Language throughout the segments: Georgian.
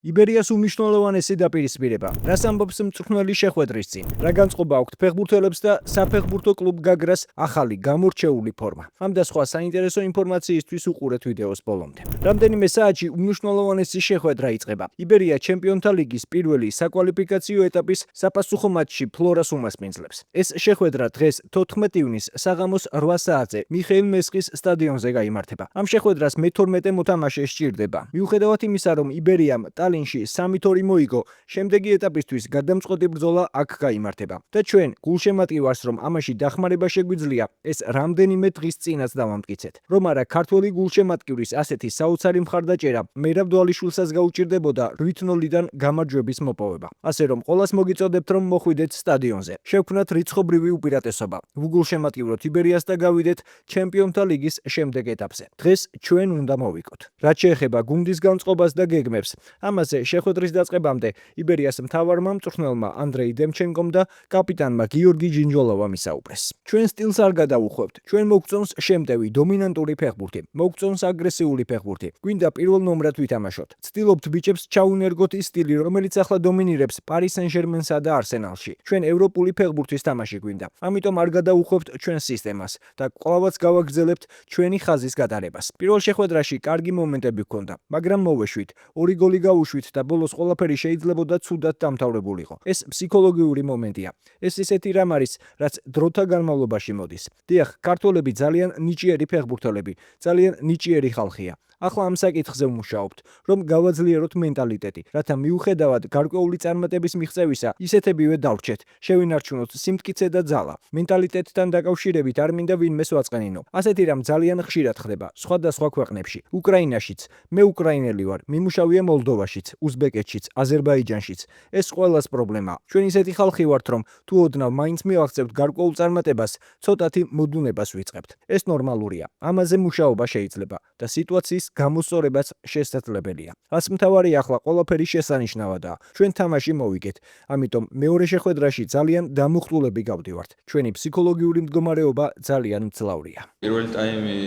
იბერიას უმნიშვნელოვანესი დაპირისპირება. რას ამბობს მწვრთნელი შეხვედრის წინ? რა განწყობა აქვთ ფეხბურთელებს და საფეხბურთო კლუბ გაგრას ახალი გამორჩეული ფორმა? ამ და სხვა საინტერესო ინფორმაციისთვის უყურეთ ვიდეოს ბოლომდე. რამდენიმე საათში უმნიშვნელოვანესი შეხვედრა იწყება. იბერია ჩემპიონთა ლიგის პირველი საკვალიფიკაციო ეტაპის საფასუხო მატჩში ფლორას უმასპინძლებს. ეს შეხვედრა დღეს 14 ივნის საღამოს 8 საათზე მიხეილ მესხის სტადიონზე გაიმართება. ამ შეხვედრას მე-12 მოთამაშე სჭირდება. მიუხედავად იმისა, რომ იბერიამ ტალინში 3-2 მოიგო, შემდეგი ეტაპისთვის გადამწყვეტი ბრძოლა აქ გაიმართება. და ჩვენ გულშემატკივარს, რომ ამაში დახმარება შეგვიძლია, ეს რამდენიმე დღის წინაც დავამტკიცეთ. რომ არა ქართველი გულშემატკივრის ასეთი საოცარი მხარდაჭერა მერაბ დვალიშვილსაც გაუჭირდებოდა 8-0-დან გამარჯვების მოპოვება. ასე რომ ყველას მოგიწოდებთ, რომ მოხვიდეთ სტადიონზე. შევქმნათ რიცხობრივი უპირატესობა. ვუგულშემატკივროთ იბერიას და გავიდეთ ჩემპიონთა ლიგის შემდეგ ეტაპზე. დღეს ჩვენ უნდა მოვიკოთ. რაც შეეხება გუნდის განწყობას და გეგმებს, ამაზე შეხვედრის დაწყებამდე იბერიას მთავარმა მწვრთნელმა ანდრეი დემჩენკომ და კაპიტანმა გიორგი ჯინჯოლოვამ ისაუბრეს. ჩვენ სტილს არ გადავუხვევთ. ჩვენ მოგწონს შემტევი, დომინანტური ფეხბურთი, მოგწონს აგრესიული ფეხბურთი. გვინდა პირველ ნომრად ვითამაშოთ. ცდილობთ ბიჭებს ჩაუნერგოთ ის სტილი, რომელიც ახლა დომინირებს პარი სენ-ჟერმენსა და არსენალში. ჩვენ ევროპული ფეხბურთის თამაში გვინდა. ამიტომ არ გადავუხვევთ ჩვენს სისტემას და კვლავაც გავაგრძელებთ ჩვენი ხაზის გატარებას. პირველ შეხვედრაში კარგი მომენტები გვქონდა, მაგრამ მოვეშვით. 2 გოლი გავუშვით და ბოლოს ყველაფერი შეიძლებოდა ცუდად დამთავრებულიყო. ეს ფსიქოლოგიური მომენტია. ეს ისეთი რამ არის, რაც დროთა განმავლობაში მოდის. დიახ, ქართველები ძალიან ნიჭიერი ფეხბურთელები, ძალიან ნიჭიერი ხალხია. ახლა ამ საკითხზე ვმუშაობთ, რომ გავაძლიეროთ მენტალიტეტი, რათა მიუხედავად გარკვეული წარმატების მიღწევისა, ისეთებივე დავრჩეთ, შევინარჩუნოთ სიმტკიცე და ძალა. მენტალიტეტთან დაკავშირებით არ მინდა ვინმეს ვაწყენინო. ასეთი რამ ძალიან ხშირად ხდება სხვადასხვა ქვეყნებში. უკრაინაშიც, მე უკრაინელი ვარ, მიმუშავია მოლდოვაშიც, უზბეკეთშიც, აზერბაიჯანშიც. ეს ყველას პრობლემაა. ჩვენ ისეთი ხალხი ვართ, რომ თუ ოდნავ მაინც მივაღწევთ გარკვეულ წარმატებას, ცოტათი მოდუნებას ვიწყებთ. ეს ნორმალურია. ამაზე მუშაობა შეიძლება და სიტუაციის გამოსწორებაც შესაძლებელია. რაც მთავარი ახლა ყველაფერი შესანიშნავადაა. ჩვენ თამაში მოვიგეთ. ამიტომ მეორე შეხვედრაში ძალიან დამუხტულები გავდივართ. ჩვენი ფსიქოლოგიური მდგომარეობა ძალიან მძლავრია. პირველი ტაიმი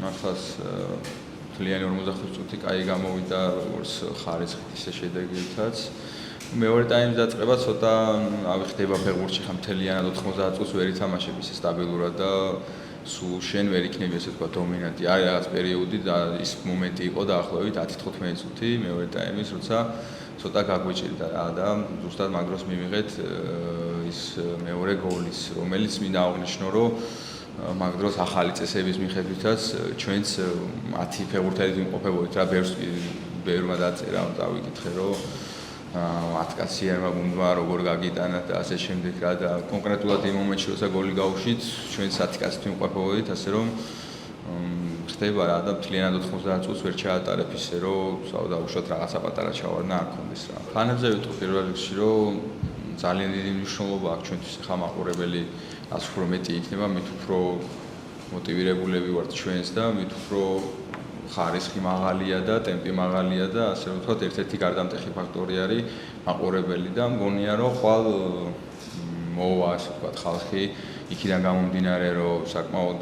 მართლაც მთლიანი 45 წუთი კაი გამოვიდა როგორც ხარისხით ისე შედეგითაც. მეორე ტაიმის დაწყება ცოტა ავიხდება ფეხბურთში ხა მთლიანად 90 წუთს ვერ ითამაშებ ისე სტაბილურად და სულ შენ ვერ იქნები ესე თქვა დომინანტი. არის რაღაც პერიოდი და ის მომენტი იყო დაახლოებით 10-15 წუთი მეორე ტაიმის, როცა ცოტა გაგვიჭირდა და ზუსტად მაგ დროს მივიღეთ ის მეორე გოლის, რომელიც მინდა აღნიშნო, რომ მაგ დროს ახალი წესების მიხედვითაც ჩვენც 10 ფეხბურთელით ვიმყოფებოდით რა, ბევრმა დაწერა, დავიკითხე, რომ 10 კაციანმა გუნდმა როგორ გაგიტანა და ასე შემდეგ რა და კონკრეტულად იმ მომენტში როცა გოლი გავუშვით, ჩვენც 10 კაცით ვიმყოფებოდით, ასე რომ ხდება რა და მთლიანად 90 წუთს ვერ ჩაატარებ ისე, რომ დაუშვათ რაღაცა პატარა ჩავარდნა არ მქონდეს რა. ფანებზე ვიტყვი პირველ რიგში, რომ ძალიან დიდი მნიშვნელობა აქვს ჩვენთვის ხა მაყურებელი, რაც უფრო მეტი იქნება, მით უფრო მოტივირებულები ვართ ჩვენს და მით უფრო ხარისხი მაღალია და ტემპი მაღალია და ასე რომ ვთქვათ, ერთ-ერთი გარდამტეხი ფაქტორი არის მაყურებელი და მგონია, რომ ხვალ მოვა ასე ვთქვათ ხალხი იქიდან გამომდინარე, რომ საკმაოდ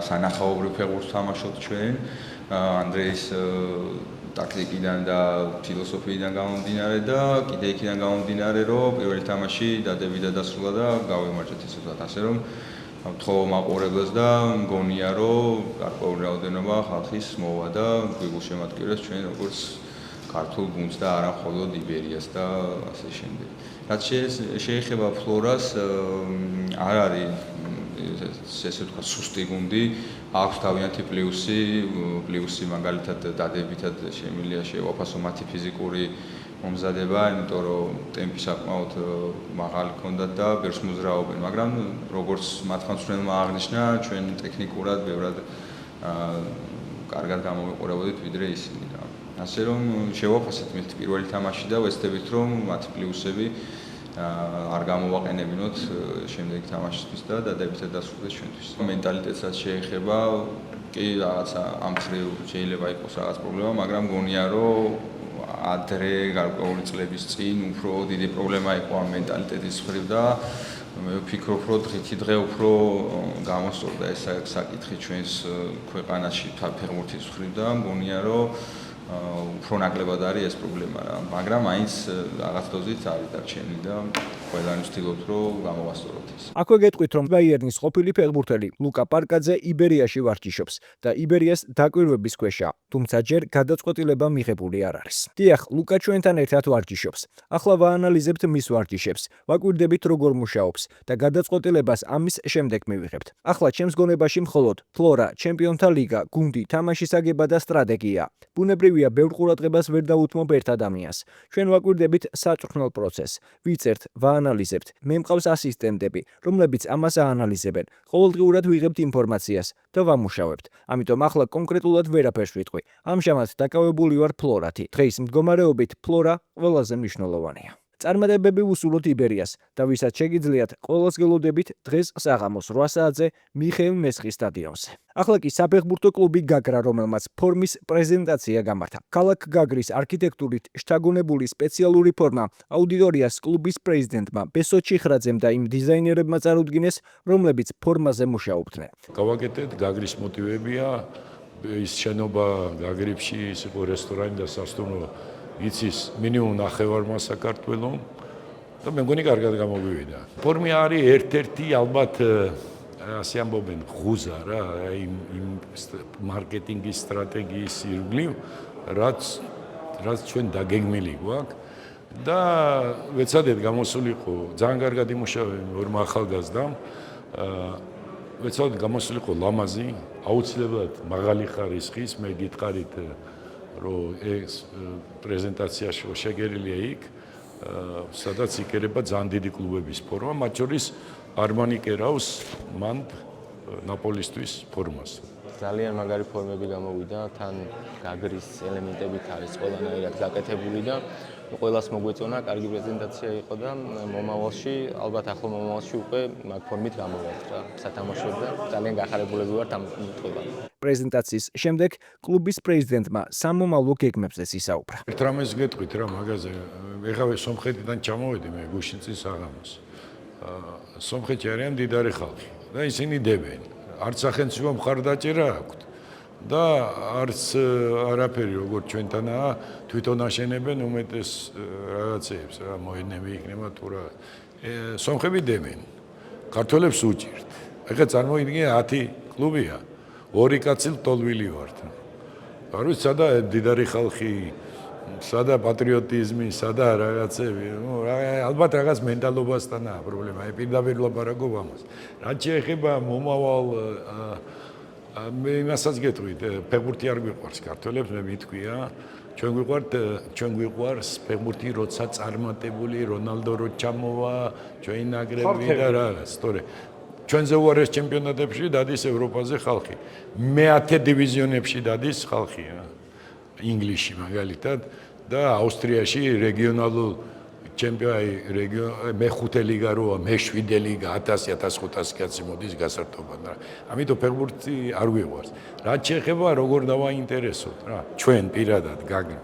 სანახაობრივ ფეხბურთს თამაშობთ ჩვენ, ანდრეის ტაქტიკიდან და ფილოსოფიიდან გამომდინარე და კიდე იქიდან გამომდინარე, რომ პირველი თამაში დადებით და დასრულა და გავიმარჯვეთ ესე ვთქვათ, ასე რომ თხოვ მაყურებელს და მგონია, რომ გარკვეული რაოდენობა ხალხის მოვა და გულშემატკივრებს ჩვენ როგორც ქართულ გუნდს და არა მხოლოდ იბერიას და ასე შემდეგ. რაც შეეხება ფლორას, არ არის ესე ვთქვათ სუსტი გუნდი, აქვს თავიანთი პლუსი მაგალითად დადებითად შემილია შეუაფასო მათი ფიზიკური მომზადება, იმიტომ რომ ტემპი საკმაოდ მაღალი ჰქონდათ და ბევრს მოძრაობენ, მაგრამ როგორც მათმა მწვრთნელმა აღნიშნა, ჩვენ ტექნიკურად ბევრად კარგად გამოვიყურებოდით ვიდრე ისინი რა. ასე რომ შევაფასეთ მით პირველი თამაში და ვეცდებით რომ მათი პლუსები არ გამოვაყენებინოთ შემდეგი თამაშისთვის და დადებითად დასრულდეს ჩვენთვის. მენტალიტეტსაც შეეხება, კი რაღაცა ამ მხრივ შეიძლება იყოს რაღაც პრობლემა, მაგრამ მგონია რომ ადრე გარკვეული წლების წინ უფრო დიდი პრობლემა იყო ამ მენტალიტეტის მხრივ და მე ვფიქრობ, რომ დღითი დღე უფრო გამოსწორდა ეს საკითხი ჩვენს ქვეყანაში ფეხბურთის მხრივ და მგონია, რომ უფრო ნაკლებად არის ეს პრობლემა რა, მაგრამ მაინც რაღაც დოზით არის დარჩენილი და ყველანი ვცდილობთ რომ გამოვასწოროთ ეს. აქვე გეტყვით რომ ბაიერნის ყოფილი ფეხბურთელი ლუკა პარკაძე იბერიაში ვარჯიშობს და იბერიას დაკვირვების ქვეშაა, თუმცა ჯერ გადაწყვეტილება მიღებული არ არის. დიახ, ლუკა ჩვენთან ერთად ვარჯიშობს. ახლა ვაანალიზებთ მის ვარჯიშებს, ვაკვირდებით როგორ მუშაობს და გადაწყვეტილებას ამის შემდეგ მივიღებთ. ახლა ჩემს გონებაში მხოლოდ ფლორა, ჩემპიონთა ლიგა, გუნდი, თამაშის აგება და სტრატეგია. ბუნებრივია ბევრ ყურადღებას ვერ დავუთმობ ერთ ადამიანს. ჩვენ ვაკვირდებით საჭრხნელ პროცესს, ვიცერთ, ვაანალიზებთ. მე მყავს ასისტენტები, რომლებიც ამას აანალიზებენ. ყოველდღიურად ვიღებთ ინფორმაციას და ვამუშავებთ. ამიტომ ახლა კონკრეტულად ვერაფერს ვიტყვი. ამჟამად დაკავებული ვარ ფლორათი. დღის მდგომარეობით ფლორა ყველაზე მნიშვნელოვანია. წარმატებები ვუსურვოთ იბერიას და ვისაც შეგიძლიათ, ყველას გელოდებით დღეს საღამოს 8 საათზე მიხეილ მესხის სტადიონზე. ახლა კი საფეხბურთო კლუბი გაგრა, რომელმაც ფორმის პრეზენტაცია გამართა. ქალაქ გაგრის არქიტექტურით შთაგონებული სპეციალური ფორმა აუდიტორიას კლუბის პრეზიდენტმა ბესო ჩიხრაძემ და იმ დიზაინერებმა წარუდგინეს, რომლებიც ფორმაზე მუშაობდნენ. გავაკეთეთ გაგრის მოტივებია, ის შენობა გაგრებში, ის იყო რესტორანი და სასტუმრო იცის მინიმუმ ნახევარმა საქართველო და მე მგონი კარგად გამოვივიდა. ფორმი არის ერთ-ერთი ალბათ ასე ამბობენ ღუზა რა, იმ მარკეტინგის სტრატეგიის ირგვლივ, რაც ჩვენ დაგეგმილი გვაქვს და ვეცადეთ გამოსულიყო ძალიან კარგად იმუშავებენ ორმა ახალგაზრდამ. ვეცადეთ გამოსულიყო ლამაზი, აუცილებლად მაღალი ხარისხის, მე გითხარით რომ ეს პრეზენტაცია შეგერილია იქ, სადაც იკერება ძალიან დიდი კლუბების ფორმა, მათ შორის არმანი კერავს მან ნაპოლისთვის ფორმას. ძალიან მაგარი ფორმები გამოვიდა, თან გაგრის ელემენტებით არის ყველანაირად გაკეთებული და ყველას მოგვეწონა, კარგი პრეზენტაცია იყო და მომავალში, ალბათ ახლო მომავალში უკვე მაგ ფორმით გამოვართ რა, სათამაშოდ და ძალიან გახარებულები ვართ ამ მოთხოვებამ. პრეზენტაციის შემდეგ კლუბის პრეზიდენტმა სამომავლო გეგმებზეც ისაუბრა. ერთ რამეს გეტყვით რა მაგაზე, ეხლა სომხეთიდან ჩამოვედი მე გუშინ წინ საღამოს. სომხეთში არიან მდიდარი ხალხი და ისინი დებენ. არც სახელმწიფო მხარდაჭერა აქვთ და არც არაფერი როგორც ჩვენთანაა, თვითონ აშენებენ უმეტეს რაღაცეებს რა, მოედნები იქნება თუ რა. სომხები დებენ. ქართველებს უჭირთ. ეხლა წარმოიდგინე 10 კლუბია. 2 კაცი ლტოლვილი ვართ. არ ვიცი, სადა მდიდარი ხალხი, სადა პატრიოტიზმი, სადა რაღაცები, ალბათ რაღაც მენტალობასთანაა პრობლემა. პირდაპირ ლაპარაკობ ამას. რაც შეეხება მომავალ მე იმასაც გეტყვით, ფეხბურთი არ გვიყვარს ქართველებს, მე მითქვია, ჩვენ გვიყვარს ფეხბურთი, როცა წარმატებული რონალდო რო ჩამოვა, ჩვენი ნაკრები და რაღაც, თორე ჩვენზე უარეს ჩემპიონატებში დადის ევროპაზე ხალხი. მე-10 დივიზიონებში დადის ხალხი, ინგლისში მაგალითად და ავსტრიაში რეგიონალურ მე-5 ლიგა როა, მე-7 ლიგა 1000-1500 კაცი მოდის გასართობად რა. ამიტომ ფეხბურთი არ გვიყვარს. რაც შეეხება როგორ დავაინტერესოთ რა, ჩვენ პირადად გაგრა.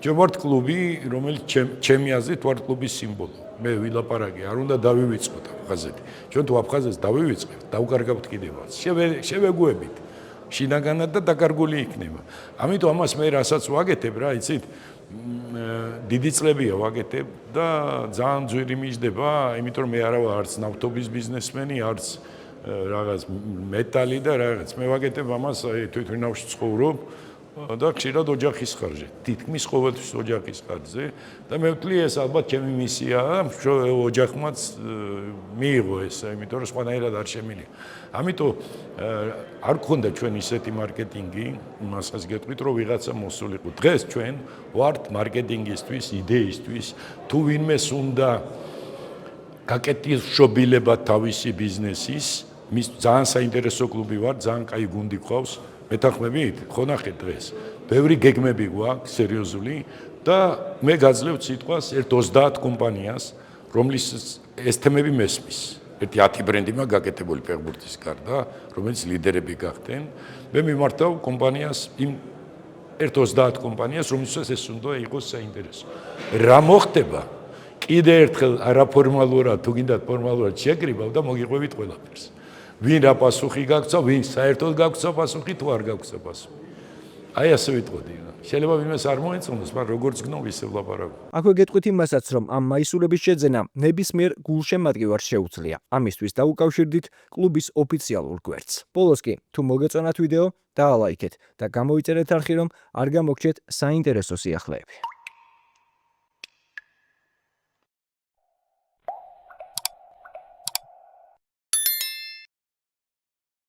ჩვენ ვართ კლუბი, რომელიც ჩემი აზრით ვართ კლუბის სიმბოლო. მე ვილაპარაკე, არ უნდა დავივიწყოთ აფხაზეთი. ჩვენ თუ აფხაზეთს დავივიწყებთ, დავკარგავთ კიდევაც. შევეგუებით. შინაგანად და დაკარგული იქნება. ამიტომ ამას მე რასაც ვაკეთებ რა, იცით? დიდი წლებია ვაკეთებ და ძალიან ძვირი მიჯდება, იმიტომ რომ მე არა ვარ არც ნავთობის ბიზნესმენი, არც რაღაც მეტალი და რაღაც. მე ვაკეთებ ამას თვითმფრინავში ცხოვრობ და ხშირად ოჯახის ხარჯზე. თითქმის ყოველთვის ოჯახის ხარჯზე და მე ვთვლი ეს ალბათ ჩემი მისიაა, ოჯახმაც მიიღო ეს, იმიტომ რომ სხვანაირად არ შემიძლია. ამიტომ არ გქონდა ჩვენ ისეთი მარკეტინგი, იმასაც გეტყვით, რომ ვიღაცა მოსულიყო. დღეს ჩვენ ვართ მარკეტინგისთვის, იდეისთვის, თუ ვინმეს უნდა გაკეთილშობილება თავისი ბიზნესის, მის ძალიან საინტერესო კლუბი ვარ, ძალიან კაი გუნდი გვყავს. მეთანხმებით, ხო ნახეთ დღეს. ბევრი გეგმები გვაქვს სერიოზული და მე გაძლევთ სიტყვას ერთ 30 კომპანიას, რომლის ეს თემები მესმის. ერთი 10 ბრენდი მაქვს გაკეთებული ფეხბურთის გარდა, რომელიც ლიდერები გახდნენ. მე მიმართავ კომპანიას იმ ერთ 30 კომპანიას, რომელსაც ეს უნდა იყოს საინტერესო. რა მოხდება? კიდე ერთხელ არაფორმალურად, თუ გინდათ ფორმალურად შეკრიბავ და მოგიყვებით ყველაფერს. ვინ რა პასუხი გაგცვა, ვინ საერთოდ გაგცვა პასუხი თუ არ გაგცვა პასუხი. აი ასე ვიტყოდი. შეიძლება ვინმეს არ მოეწონოს, მაგრამ როგორც გნობ ისე ვლაპარაკობ. აქვე გეტყვით იმასაც, რომ ამ მაისურების შეძენა ნებისმიერ გულშემატკივარს შეუძლია. ამისთვის დაუკავშირდით კლუბის ოფიციალურ გვერდს. ბოლოს კი, თუ მოგეწონათ ვიდეო, დაალაიქეთ და გამოიწერეთ არხი, რომ არ გამოგჩეთ საინტერესო სიახლეები.